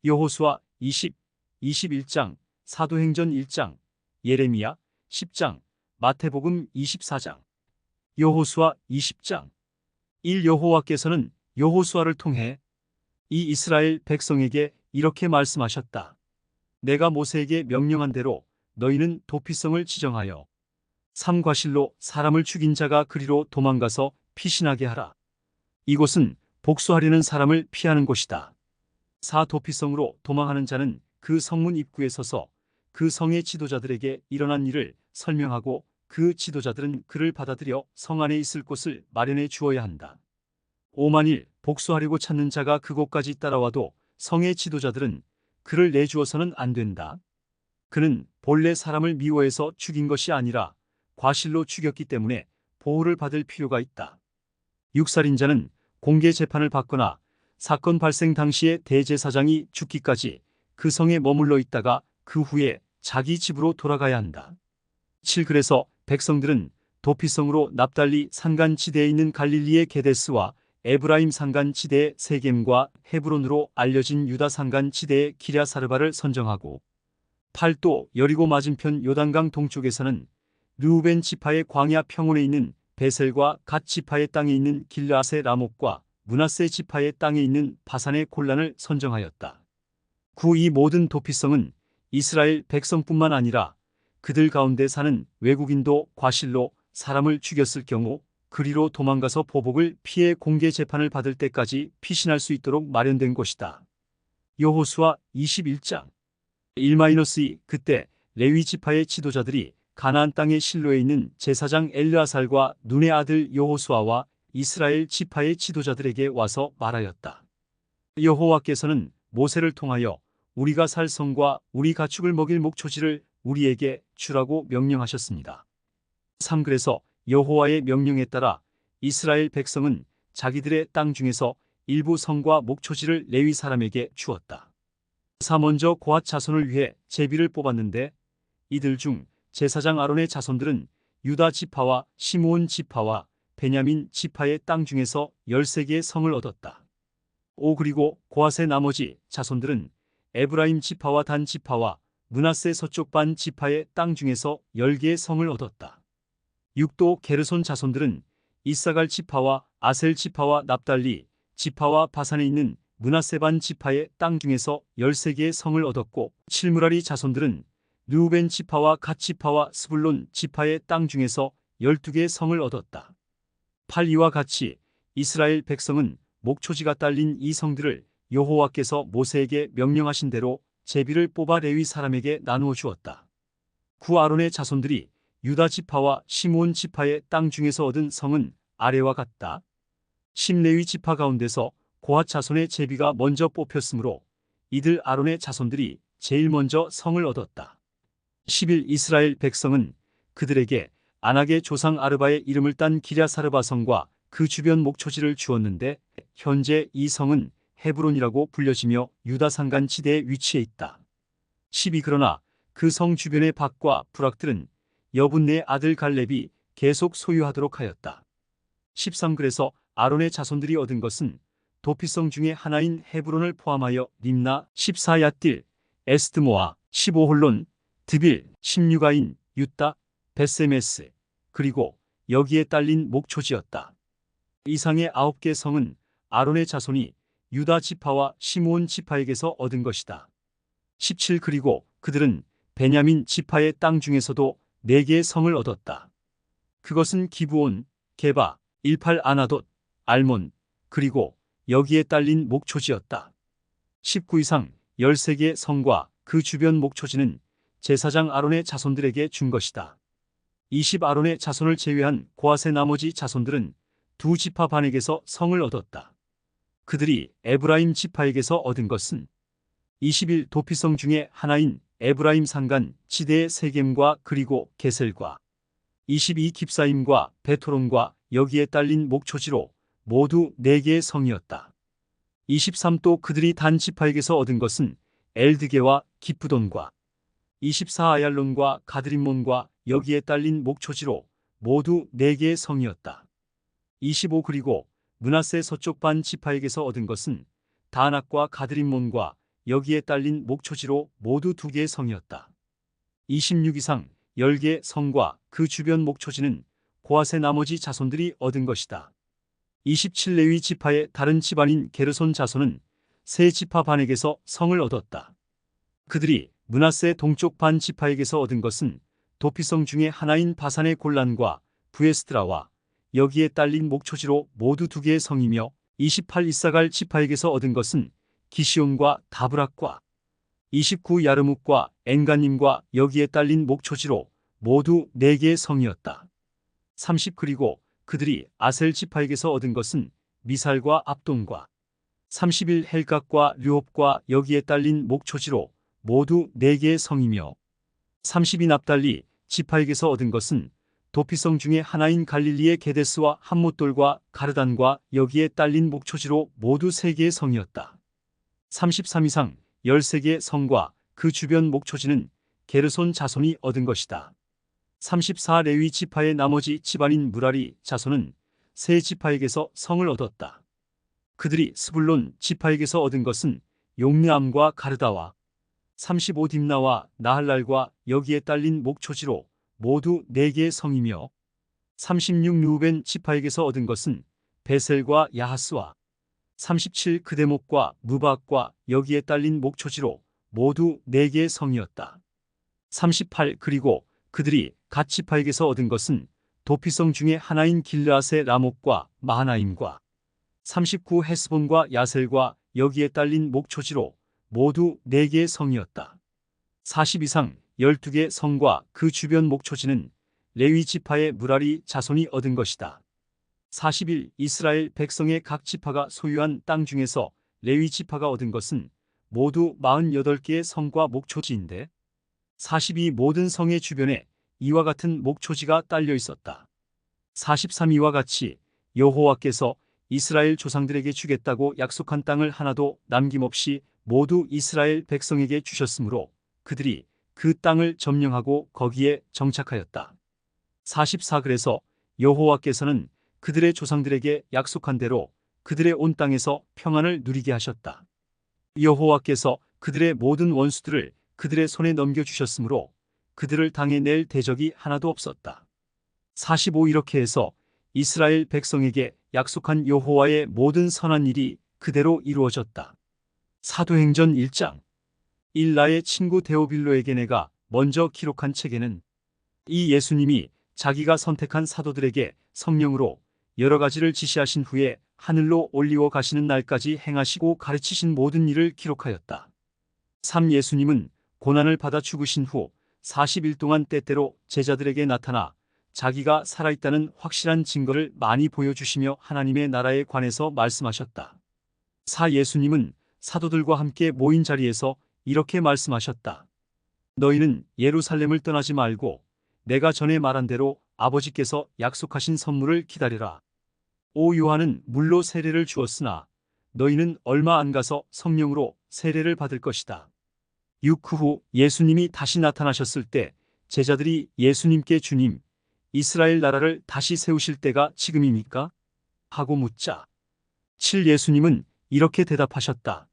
여호수아 21장, 사도행전 1장, 예레미야 10장, 마태복음 24장. 여호수아 20장. 1. 여호와께서는 여호수아를 통해 이 이스라엘 백성에게 이렇게 말씀하셨다. 내가 모세에게 명령한 대로 너희는 도피성을 지정하여 삼과실로 사람을 죽인 자가 그리로 도망가서 피신하게 하라. 이곳은 복수하려는 사람을 피하는 곳이다. 4. 도피성으로 도망하는 자는 그 성문 입구에 서서 그 성의 지도자들에게 일어난 일을 설명하고 그 지도자들은 그를 받아들여 성 안에 있을 곳을 마련해 주어야 한다. 5. 만일 복수하려고 찾는 자가 그곳까지 따라와도 성의 지도자들은 그를 내주어서는 안 된다. 그는 본래 사람을 미워해서 죽인 것이 아니라 과실로 죽였기 때문에 보호를 받을 필요가 있다. 6. 살인자는 공개 재판을 받거나 사건 발생 당시에 대제사장이 죽기까지 그 성에 머물러 있다가 그 후에 자기 집으로 돌아가야 한다. 7. 그래서 백성들은 도피성으로 납달리 산간지대에 있는 갈릴리의 게데스와 에브라임 산간지대의 세겜과 헤브론으로 알려진 유다 산간지대의 기랴사르바를 선정하고 8. 또 여리고 맞은편 요단강 동쪽에서는 르우벤 지파의 광야 평원에 있는 베셀과 갓 지파의 땅에 있는 길르앗의 라목과 므낫세 지파의 땅에 있는 바산의 골란을 선정하였다. 9. 이 모든 도피성은 이스라엘 백성뿐만 아니라 그들 가운데 사는 외국인도 과실로 사람을 죽였을 경우 그리로 도망가서 보복을 피해 공개 재판을 받을 때까지 피신할 수 있도록 마련된 곳이다. 여호수아 21장. 1-2 그때 레위 지파의 지도자들이 가나안 땅의 실로에 있는 제사장 엘르아살과 눈의 아들 여호수아와 이스라엘 지파의 지도자들에게 와서 말하였다. 여호와께서는 모세를 통하여 우리가 살 성과 우리 가축을 먹일 목초지를 우리에게 주라고 명령하셨습니다. 3. 그래서 여호와의 명령에 따라 이스라엘 백성은 자기들의 땅 중에서 일부 성과 목초지를 레위 사람에게 주었다. 4. 먼저 고앗 자손을 위해 제비를 뽑았는데 이들 중 제사장 아론의 자손들은 유다 지파와 시므온 지파와 베냐민 지파의 땅 중에서 13개의 성을 얻었다. 5. 그리고 고앗의 나머지 자손들은 에브라임 지파와 단 지파와 므낫세 서쪽 반 지파의 땅 중에서 10개의 성을 얻었다. 6. 또 게르손 자손들은 이사갈 지파와 아셀 지파와 납달리 지파와 바산에 있는 므낫세 반 지파의 땅 중에서 13개의 성을 얻었고 7. 무라리 자손들은 르우벤 지파와 갓 지파와 스불론 지파의 땅 중에서 12개의 성을 얻었다. 8. 이와 같이 이스라엘 백성은 목초지가 딸린 이 성들을 여호와께서 모세에게 명령하신 대로 제비를 뽑아 레위 사람에게 나누어 주었다. 9. 아론의 자손들이 유다 지파와 시므온 지파의 땅 중에서 얻은 성은 아래와 같다. 10. 레위 지파 가운데서 고앗 자손의 제비가 먼저 뽑혔으므로 이들 아론의 자손들이 제일 먼저 성을 얻었다. 11. 이스라엘 백성은 그들에게 안악의 조상 아르바의 이름을 딴 기랴사르바 성과 그 주변 목초지를 주었는데 현재 이 성은 헤브론이라고 불려지며 유다 산간지대에 위치해 있다. 12. 그러나 그 성 주변의 밭과 부락들은 여분네의 아들 갈렙이 계속 소유하도록 하였다. 13. 그래서 아론의 자손들이 얻은 것은 도피성 중에 하나인 헤브론을 포함하여 림나 14. 얏딜 에스드모아 15. 홀론 드빌 16. 아인 유따 벳세메스 그리고 여기에 딸린 목초지였다. 이상의 9개 성은 아론의 자손이 유다 지파와 시므온 지파에게서 얻은 것이다. 17. 그리고 그들은 베냐민 지파의 땅 중에서도 4개의 성을 얻었다. 그것은 기브온, 게바, 일팔 아나돗, 알몬, 그리고 여기에 딸린 목초지였다. 19. 이상 13개의 성과 그 주변 목초지는 제사장 아론의 자손들에게 준 것이다. 20. 아론의 자손을 제외한 고앗의 나머지 자손들은 2 지파 반에게서 성을 얻었다. 그들이 에브라임 지파에게서 얻은 것은 21. 도피성 중에 하나인 에브라임 산간 지대의 세겜과 그리고 게셀과 22. 깁사임과 베토론과 여기에 딸린 목초지로 모두 4개의 성이었다. 23. 또 그들이 단 지파에게서 얻은 것은 엘드게와 기프돈과 24. 아얄론과 가드림몬과 여기에 딸린 목초지로 모두 4개의 성이었다. 25. 그리고 므낫세 서쪽 반 지파에게서 얻은 것은 다낙과 가드림몬과 여기에 딸린 목초지로 모두 2개의 성이었다. 26 이상 10개 성과 그 주변 목초지는 고앗의 나머지 자손들이 얻은 것이다. 27 레위 지파의 다른 집안인 게르손 자손은 세 지파 반에게서 성을 얻었다. 그들이 므낫세 동쪽 반 지파에게서 얻은 것은 도피성 중의 하나인 바산의 골란과 부에스드라와 여기에 딸린 목초지로 모두 2개의 성이며 28 이사갈 지파에게서 얻은 것은 기시온과 다브락과 29 야르묵과 엔가님과 여기에 딸린 목초지로 모두 4개의 성이었다. 30 그리고 그들이 아셀 지파에게서 얻은 것은 미살과 압돈과 31 헬각과 류홉과 여기에 딸린 목초지로 모두 4개의 성이며 32 납달리 지파에게서 얻은 것은 도피성 중의 하나인 갈릴리의 게데스와 함못돌과 가르단과 여기에 딸린 목초지로 모두 3개의 성이었다. 33 이상 13개의 성과 그 주변 목초지는 게르손 자손이 얻은 것이다. 34 레위 지파의 나머지 집안인 무라리 자손은 세 지파에게서 성을 얻었다. 그들이 스불론 지파에게서 얻은 것은 용르암과 가르다와 35 딥나와 나할랄과 여기에 딸린 목초지로 모두 4개의 성이며 36 르우벤 지파에게서 얻은 것은 베셀과 야하스와 37 그데목과 무박과 여기에 딸린 목초지로 모두 4개의 성이었다. 38 그리고 그들이 갓 지파에게서 얻은 것은 도피성 중의 하나인 길르앗의 라목과 마하나임과 39 헤스본과 야셀과 여기에 딸린 목초지로 모두 4개의 성이었다. 40 이상 12개 성과 그 주변 목초지는 레위 지파의 무라리 자손이 얻은 것이다. 41 이스라엘 백성의 각 지파가 소유한 땅 중에서 레위 지파가 얻은 것은 모두 48개의 성과 목초지인데 42 모든 성의 주변에 이와 같은 목초지가 딸려 있었다. 43 이와 같이 여호와께서 이스라엘 조상들에게 주겠다고 약속한 땅을 하나도 남김없이 모두 이스라엘 백성에게 주셨으므로 그들이 그 땅을 점령하고 거기에 정착하였다. 44 그래서 여호와께서는 그들의 조상들에게 약속한 대로 그들의 온 땅에서 평안을 누리게 하셨다. 여호와께서 그들의 모든 원수들을 그들의 손에 넘겨주셨으므로 그들을 당해낼 대적이 하나도 없었다. 45 이렇게 해서 이스라엘 백성에게 약속한 여호와의 모든 선한 일이 그대로 이루어졌다. 사도행전 1장 1 나의 친구 데오빌로에게 내가 먼저 기록한 책에는 이 예수님이 자기가 선택한 사도들에게 성령으로 여러 가지를 지시하신 후에 하늘로 올리워 가시는 날까지 행하시고 가르치신 모든 일을 기록하였다. 3 예수님은 고난을 받아 죽으신 후 40일 동안 때때로 제자들에게 나타나 자기가 살아있다는 확실한 증거를 많이 보여주시며 하나님의 나라에 관해서 말씀하셨다. 4 예수님은 사도들과 함께 모인 자리에서 이렇게 말씀하셨다. 너희는 예루살렘을 떠나지 말고 내가 전에 말한 대로 아버지께서 약속하신 선물을 기다리라. 5 요한은 물로 세례를 주었으나 너희는 얼마 안 가서 성령으로 세례를 받을 것이다. 6 그 후 예수님이 다시 나타나셨을 때 제자들이 예수님께 주님, 이스라엘 나라를 다시 세우실 때가 지금입니까? 하고 묻자 7 예수님은 이렇게 대답하셨다.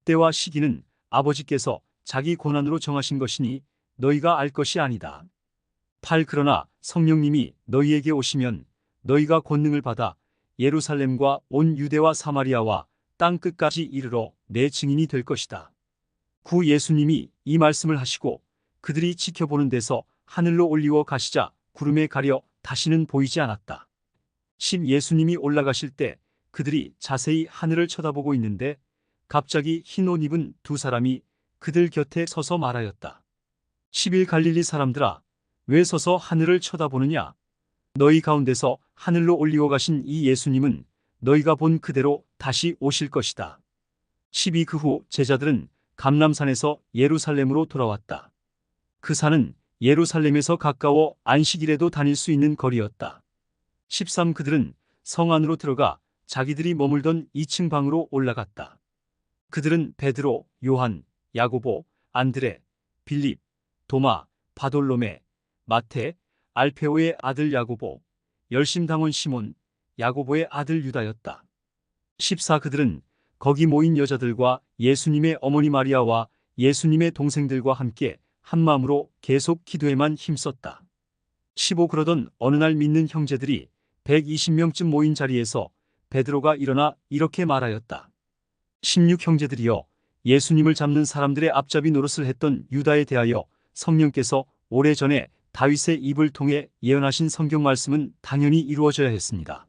때와 시기는 아버지께서 자기 권한으로 정하신 것이니 너희가 알 것이 아니다. 8 그러나 성령님이 너희에게 오시면 너희가 권능을 받아 예루살렘과 온 유대와 사마리아와 땅 끝까지 이르러 내 증인이 될 것이다. 9 예수님이 이 말씀을 하시고 그들이 지켜보는 데서 하늘로 올리워 가시자 구름에 가려 다시는 보이지 않았다. 10 예수님이 올라가실 때 그들이 자세히 하늘을 쳐다보고 있는데 갑자기 흰 옷 입은 2 사람이 그들 곁에 서서 말하였다. 11 갈릴리 사람들아, 왜 서서 하늘을 쳐다보느냐? 너희 가운데서 하늘로 올리워 가신 이 예수님은 너희가 본 그대로 다시 오실 것이다. 12 그 후 제자들은 감람산에서 예루살렘으로 돌아왔다. 그 산은 예루살렘에서 가까워 안식일에도 다닐 수 있는 거리였다. 13 그들은 성 안으로 들어가 자기들이 머물던 2층 방으로 올라갔다. 그들은 베드로, 요한, 야고보, 안드레, 빌립, 도마, 바돌로메, 마태, 알페오의 아들 야고보, 열심당원 시몬, 야고보의 아들 유다였다. 14 그들은 거기 모인 여자들과 예수님의 어머니 마리아와 예수님의 동생들과 함께 한마음으로 계속 기도에만 힘썼다. 15 그러던 어느 날 믿는 형제들이 120명쯤 모인 자리에서 베드로가 일어나 이렇게 말하였다. 16 형제들이여, 예수님을 잡는 사람들의 앞잡이 노릇을 했던 유다에 대하여 성령께서 오래전에 다윗의 입을 통해 예언하신 성경 말씀은 당연히 이루어져야 했습니다.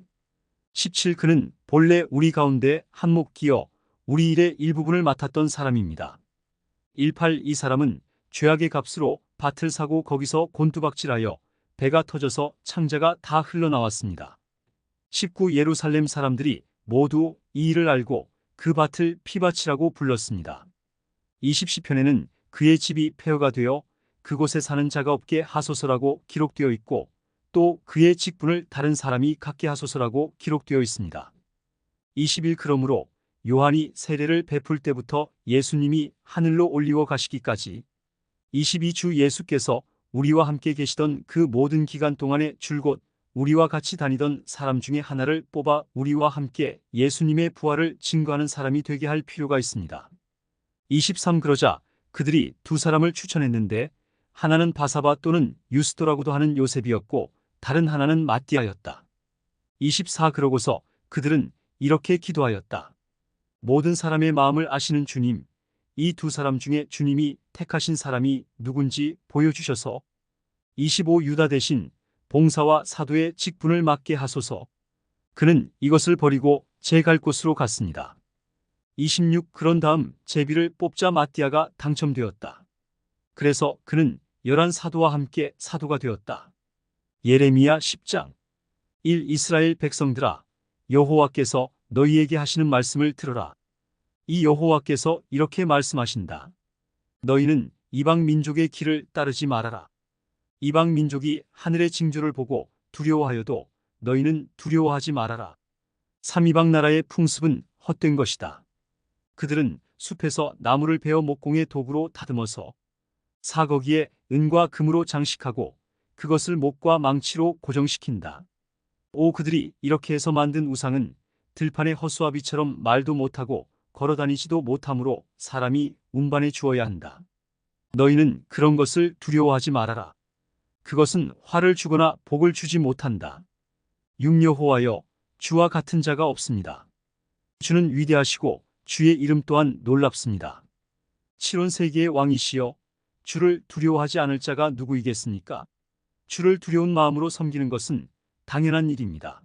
17 그는 본래 우리 가운데 한몫 기어 우리 일의 일부분을 맡았던 사람입니다. 18 이 사람은 죄악의 값으로 밭을 사고 거기서 곤두박질하여 배가 터져서 창자가 다 흘러나왔습니다. 19 예루살렘 사람들이 모두 이 일을 알고 그 밭을 피밭이라고 불렀습니다. 20 시편에는 그의 집이 폐허가 되어 그곳에 사는 자가 없게 하소서라고 기록되어 있고 또 그의 직분을 다른 사람이 갖게 하소서라고 기록되어 있습니다. 21 그러므로 요한이 세례를 베풀 때부터 예수님이 하늘로 올리워 가시기까지 22주 예수께서 우리와 함께 계시던 그 모든 기간 동안에 줄곧 우리와 같이 다니던 사람 중에 하나를 뽑아 우리와 함께 예수님의 부활을 증거하는 사람이 되게 할 필요가 있습니다. 23 그러자 그들이 두 사람을 추천했는데 하나는 바사바 또는 유스도라고도 하는 요셉이었고 다른 하나는 마띠아였다. 24 그러고서 그들은 이렇게 기도하였다. 모든 사람의 마음을 아시는 주님, 이 두 사람 중에 주님이 택하신 사람이 누군지 보여주셔서 25 유다 대신 봉사와 사도의 직분을 맡게 하소서. 그는 이것을 버리고 제 갈 곳으로 갔습니다. 26 그런 다음 제비를 뽑자 마띠아가 당첨되었다. 그래서 그는 11 사도와 함께 사도가 되었다. 예레미야 10장 1 이스라엘 백성들아, 여호와께서 너희에게 하시는 말씀을 들으라. 이 여호와께서 이렇게 말씀하신다. 너희는 이방 민족의 길을 따르지 말아라. 이방 민족이 하늘의 징조를 보고 두려워하여도 너희는 두려워하지 말아라. 삼이방 나라의 풍습은 헛된 것이다. 그들은 숲에서 나무를 베어 목공의 도구로 다듬어서 사거기에 은과 금으로 장식하고 그것을 목과 망치로 고정시킨다. 그들이 이렇게 해서 만든 우상은 들판의 허수아비처럼 말도 못하고 걸어다니지도 못하므로 사람이 운반해 주어야 한다. 너희는 그런 것을 두려워하지 말아라. 그것은 화를 주거나 복을 주지 못한다. 육여호와여, 주와 같은 자가 없습니다. 주는 위대하시고 주의 이름 또한 놀랍습니다. 7원 세계의 왕이시여, 주를 두려워하지 않을 자가 누구이겠습니까? 주를 두려운 마음으로 섬기는 것은 당연한 일입니다.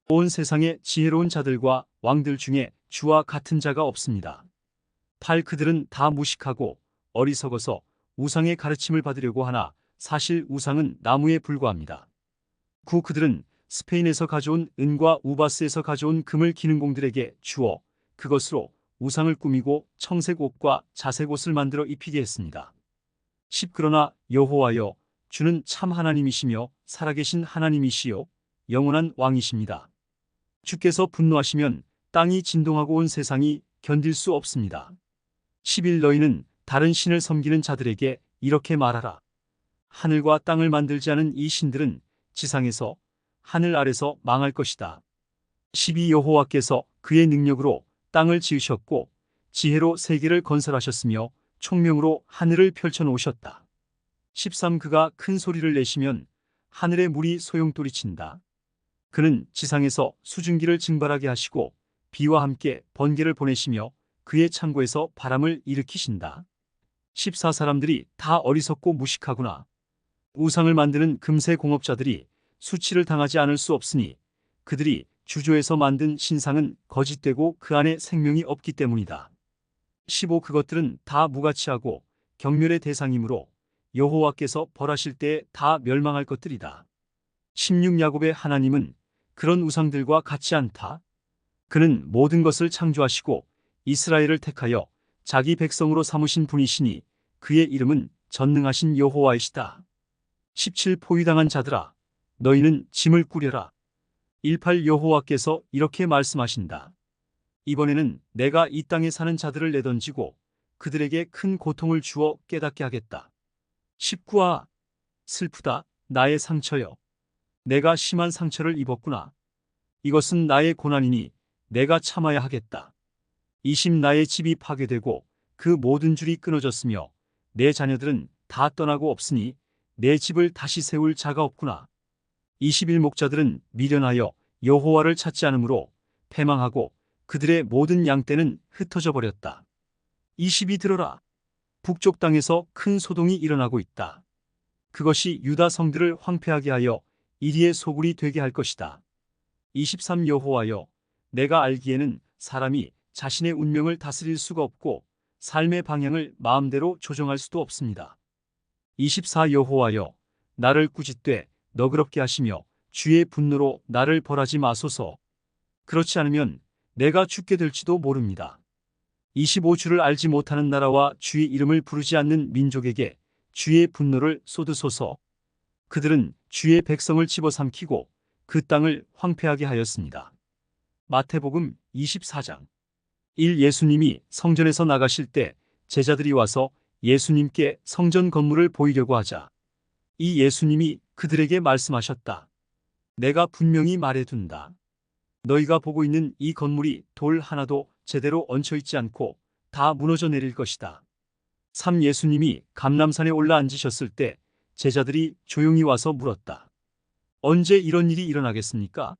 온 세상의 지혜로운 자들과 왕들 중에 주와 같은 자가 없습니다. 8 그들은 다 무식하고 어리석어서 우상의 가르침을 받으려고 하나 사실 우상은 나무에 불과합니다. 9 그들은 스페인에서 가져온 은과 우바스에서 가져온 금을 기능공들에게 주어 그것으로 우상을 꾸미고 청색 옷과 자색 옷을 만들어 입히게 했습니다. 10 그러나 여호와여, 주는 참 하나님이시며 살아계신 하나님이시요 영원한 왕이십니다. 주께서 분노하시면 땅이 진동하고 온 세상이 견딜 수 없습니다. 11 너희는 다른 신을 섬기는 자들에게 이렇게 말하라. 하늘과 땅을 만들지 않은 이 신들은 지상에서 하늘 아래서 망할 것이다. 12 여호와께서 그의 능력으로 땅을 지으셨고 지혜로 세계를 건설하셨으며 총명으로 하늘을 펼쳐놓으셨다. 13 그가 큰 소리를 내시면 하늘의 물이 소용돌이친다. 그는 지상에서 수증기를 증발하게 하시고 비와 함께 번개를 보내시며 그의 창고에서 바람을 일으키신다. 14 사람들이 다 어리석고 무식하구나. 우상을 만드는 금세 공업자들이 수치를 당하지 않을 수 없으니 그들이 주조에서 만든 신상은 거짓되고 그 안에 생명이 없기 때문이다. 15 그것들은 다 무가치하고 경멸의 대상이므로 여호와께서 벌하실 때에 다 멸망할 것들이다. 16 야곱의 하나님은 그런 우상들과 같지 않다. 그는 모든 것을 창조하시고 이스라엘을 택하여 자기 백성으로 삼으신 분이시니 그의 이름은 전능하신 여호와이시다. 17 포위당한 자들아, 너희는 짐을 꾸려라. 18 여호와께서 이렇게 말씀하신다. 이번에는 내가 이 땅에 사는 자들을 내던지고 그들에게 큰 고통을 주어 깨닫게 하겠다. 19아, 슬프다, 나의 상처여. 내가 심한 상처를 입었구나. 이것은 나의 고난이니 내가 참아야 하겠다. 20 나의 집이 파괴되고 그 모든 줄이 끊어졌으며 내 자녀들은 다 떠나고 없으니 내 집을 다시 세울 자가 없구나. 21 목자들은 미련하여 여호와를 찾지 않으므로 패망하고 그들의 모든 양떼는 흩어져 버렸다. 22 들어라. 북쪽 땅에서 큰 소동이 일어나고 있다. 그것이 유다 성들을 황폐하게 하여 이리의 소굴이 되게 할 것이다. 23 여호와여, 내가 알기에는 사람이 자신의 운명을 다스릴 수가 없고 삶의 방향을 마음대로 조정할 수도 없습니다. 24 여호와여, 나를 꾸짖되 너그럽게 하시며 주의 분노로 나를 벌하지 마소서. 그렇지 않으면 내가 죽게 될지도 모릅니다. 25 주를 알지 못하는 나라와 주의 이름을 부르지 않는 민족에게 주의 분노를 쏟으소서. 그들은 주의 백성을 집어삼키고 그 땅을 황폐하게 하였습니다. 마태복음 24장 1 예수님이 성전에서 나가실 때 제자들이 와서 예수님께 성전 건물을 보이려고 하자 이 예수님이 그들에게 말씀하셨다. 내가 분명히 말해둔다. 너희가 보고 있는 이 건물이 돌 하나도 제대로 얹혀있지 않고 다 무너져 내릴 것이다. 3 예수님이 감람산에 올라 앉으셨을 때 제자들이 조용히 와서 물었다. 언제 이런 일이 일어나겠습니까?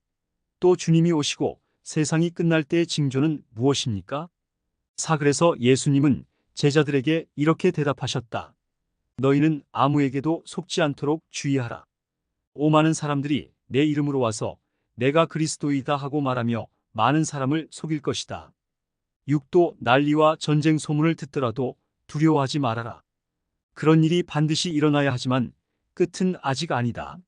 또 주님이 오시고 세상이 끝날 때의 징조는 무엇입니까? 4 그래서 예수님은 제자들에게 이렇게 대답하셨다. 너희는 아무에게도 속지 않도록 주의하라. 5 많은 사람들이 내 이름으로 와서 내가 그리스도이다 하고 말하며 많은 사람을 속일 것이다. 6도 난리와 전쟁 소문을 듣더라도 두려워하지 말아라. 그런 일이 반드시 일어나야 하지만 끝은 아직 아니다.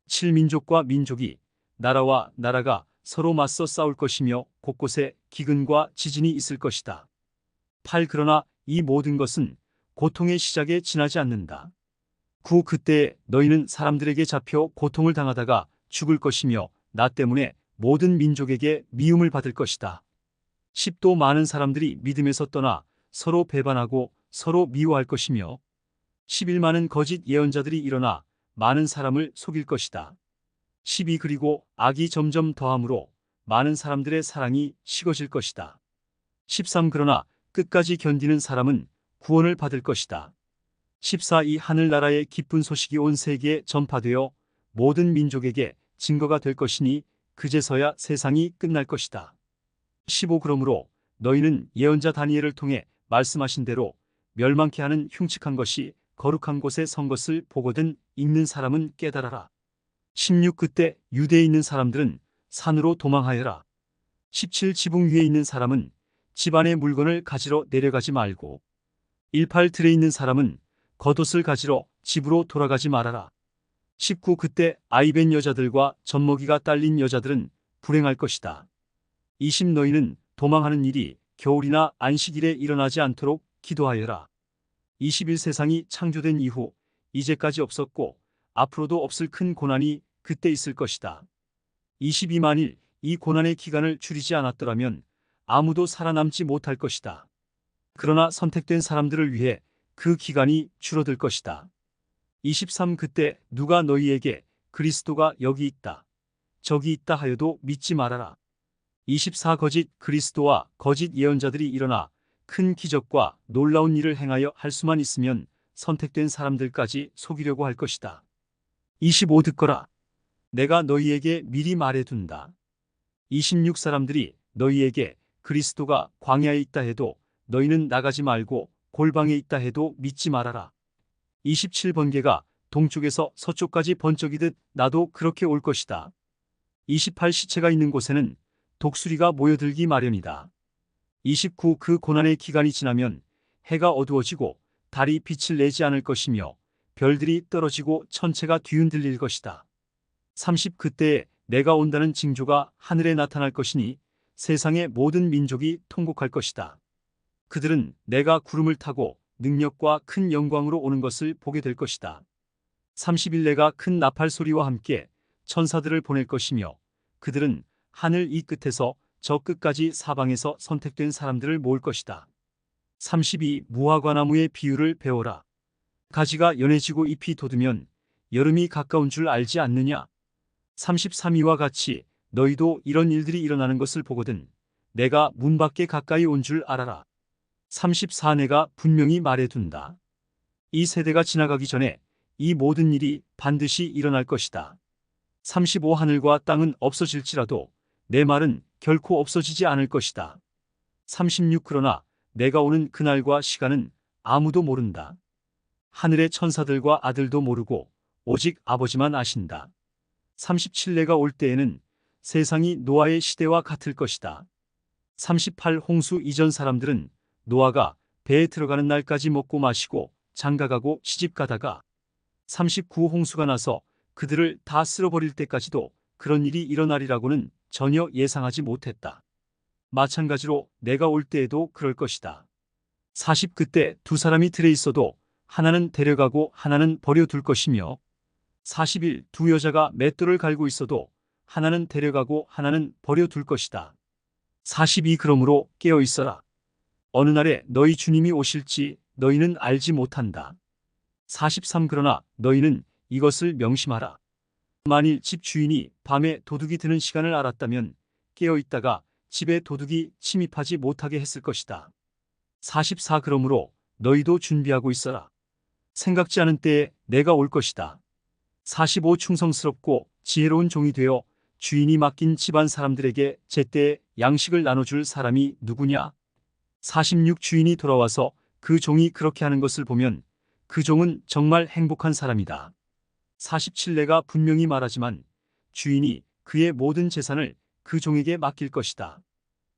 7 민족과 민족이 나라와 나라가 서로 맞서 싸울 것이며 곳곳에 기근과 지진이 있을 것이다. 8 그러나 이 모든 것은 고통의 시작에 지나지 않는다. 9 그때 너희는 사람들에게 잡혀 고통을 당하다가 죽을 것이며 나 때문에 모든 민족에게 미움을 받을 것이다. 10도 많은 사람들이 믿음에서 떠나 서로 배반하고 서로 미워할 것이며 11 많은 거짓 예언자들이 일어나 많은 사람을 속일 것이다. 12 그리고 악이 점점 더함으로 많은 사람들의 사랑이 식어질 것이다. 13 그러나 끝까지 견디는 사람은 구원을 받을 것이다. 14 이 하늘나라의 기쁜 소식이 온 세계에 전파되어 모든 민족에게 증거가 될 것이니 그제서야 세상이 끝날 것이다. 15 그러므로 너희는 예언자 다니엘을 통해 말씀하신 대로 멸망케 하는 흉측한 것이 거룩한 곳에 선 것을 보거든 읽는 사람은 깨달아라. 16 그때 유대에 있는 사람들은 산으로 도망하여라. 17 지붕 위에 있는 사람은 집 안의 물건을 가지러 내려가지 말고 18 들에 있는 사람은 겉옷을 가지러 집으로 돌아가지 말아라. 19 그때 아이벤 여자들과 젖먹이가 딸린 여자들은 불행할 것이다. 20 너희는 도망하는 일이 겨울이나 안식일에 일어나지 않도록 기도하여라. 21 세상이 창조된 이후 이제까지 없었고 앞으로도 없을 큰 고난이 그때 있을 것이다. 22 만일 이 고난의 기간을 줄이지 않았더라면 아무도 살아남지 못할 것이다. 그러나 선택된 사람들을 위해 그 기간이 줄어들 것이다. 23 그때 누가 너희에게 그리스도가 여기 있다, 저기 있다 하여도 믿지 말아라. 24 거짓 그리스도와 거짓 예언자들이 일어나 큰 기적과 놀라운 일을 행하여 할 수만 있으면 선택된 사람들까지 속이려고 할 것이다. 25 듣거라. 내가 너희에게 미리 말해둔다. 26 사람들이 너희에게 그리스도가 광야에 있다 해도 너희는 나가지 말고 골방에 있다 해도 믿지 말아라. 27 번개가 동쪽에서 서쪽까지 번쩍이듯 나도 그렇게 올 것이다. 28 시체가 있는 곳에는 독수리가 모여들기 마련이다. 29 그 고난의 기간이 지나면 해가 어두워지고 달이 빛을 내지 않을 것이며 별들이 떨어지고 천체가 뒤흔들릴 것이다. 30 그때에 내가 온다는 징조가 하늘에 나타날 것이니 세상의 모든 민족이 통곡할 것이다. 그들은 내가 구름을 타고 능력과 큰 영광으로 오는 것을 보게 될 것이다. 30일 내가 큰 나팔 소리와 함께 천사들을 보낼 것이며 그들은 하늘 이 끝에서 저 끝까지 사방에서 선택된 사람들을 모을 것이다. 32 무화과나무의 비유를 배워라. 가지가 연해지고 잎이 돋으면 여름이 가까운 줄 알지 않느냐. 33 이와 같이 너희도 이런 일들이 일어나는 것을 보거든 내가 문 밖에 가까이 온 줄 알아라. 34. 내가 분명히 말해둔다. 이 세대가 지나가기 전에 이 모든 일이 반드시 일어날 것이다. 35. 하늘과 땅은 없어질지라도 내 말은 결코 없어지지 않을 것이다. 36. 그러나 내가 오는 그날과 시간은 아무도 모른다. 하늘의 천사들과 아들도 모르고 오직 아버지만 아신다. 37. 내가 올 때에는 세상이 노아의 시대와 같을 것이다. 38. 홍수 이전 사람들은 노아가 배에 들어가는 날까지 먹고 마시고 장가가고 시집가다가 39. 홍수가 나서 그들을 다 쓸어버릴 때까지도 그런 일이 일어나리라고는 전혀 예상하지 못했다. 마찬가지로 내가 올 때에도 그럴 것이다. 40. 그때 두 사람이 들에 있어도 하나는 데려가고 하나는 버려둘 것이며 41. 두 여자가 맷돌을 갈고 있어도 하나는 데려가고 하나는 버려둘 것이다. 42. 그러므로 깨어 있어라. 어느 날에 너희 주님이 오실지 너희는 알지 못한다. 43. 그러나 너희는 이것을 명심하라. 만일 집 주인이 밤에 도둑이 드는 시간을 알았다면 깨어 있다가 집에 도둑이 침입하지 못하게 했을 것이다. 44. 그러므로 너희도 준비하고 있어라. 생각지 않은 때에 내가 올 것이다. 45. 충성스럽고 지혜로운 종이 되어 주인이 맡긴 집안 사람들에게 제때에 양식을 나눠줄 사람이 누구냐? 46. 주인이 돌아와서 그 종이 그렇게 하는 것을 보면 그 종은 정말 행복한 사람이다. 47. 내가 분명히 말하지만 주인이 그의 모든 재산을 그 종에게 맡길 것이다.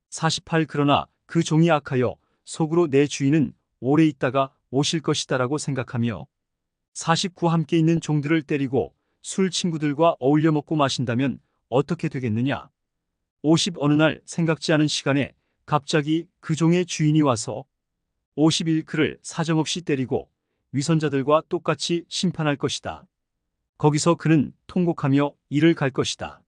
48. 그러나 그 종이 악하여 속으로 내 주인은 오래 있다가 오실 것이다라고 생각하며 49. 함께 있는 종들을 때리고 술 친구들과 어울려 먹고 마신다면 어떻게 되겠느냐? 50. 어느 날 생각지 않은 시간에 갑자기 그 종의 주인이 와서 51. 그를 사정없이 때리고 위선자들과 똑같이 심판할 것이다. 거기서 그는 통곡하며 이를 갈 것이다.